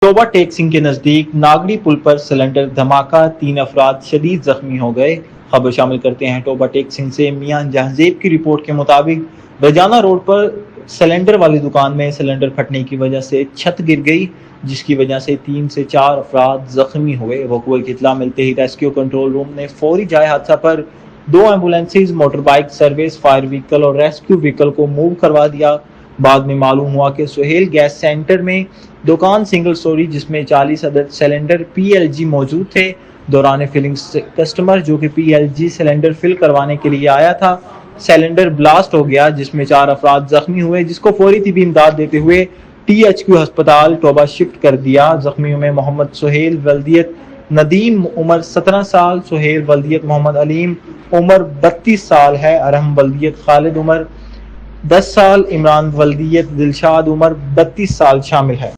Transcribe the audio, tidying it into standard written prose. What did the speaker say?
Toba take Singh के नजदीक नागड़ी पुल पर सिलेंडर धमाका, 3 अफराद शदीद जख्मी हो गए। खबर शामिल करते हैं टोबा टेक सिंह से। मियां जहांजेब की रिपोर्ट के मुताबिक रजाना रोड पर सिलेंडर वाली दुकान में सिलेंडर फटने की वजह से छत गिर गई, जिसकी वजह से 3 से 4 अफराद जख्मी हुए। वक़ूए की इत्तला मिलते ही रेस्क्यू कंट्रोल रूम ने फौरी जाए हादसा पर 2 ambulances, motor bike service, fire vehicle और रेस्क्यू व्हीकल को मूव करवा दिया। बाद में मालूम हुआ कि सुहेल गैस सेंटर में दुकान सिंगल स्टोरी जिसमें 40 अदद सिलेंडर PLG मौजूद थे। दौरान फिलिंग कस्टमर जो कि PLG सिलेंडर फिल करवाने के लिए आया था, सिलेंडर ब्लास्ट हो गया, जिसमें 4 अफराद जख्मी हुए, जिसको फौरी तिबी इमदाद देते हुए THQ अस्पताल टोबा शिफ्ट कर दिया। जख्मियों में मोहम्मद सुहेल वल्दियत नदीम उम्र 17 साल, सुहेल वल्दियत मोहम्मद अलीम उम्र 32 साल है, अरहम वल्दियत खालिद उम्र 10 साल, इमरान वल्दियत दिलशाद उम्र 32 साल शामिल है।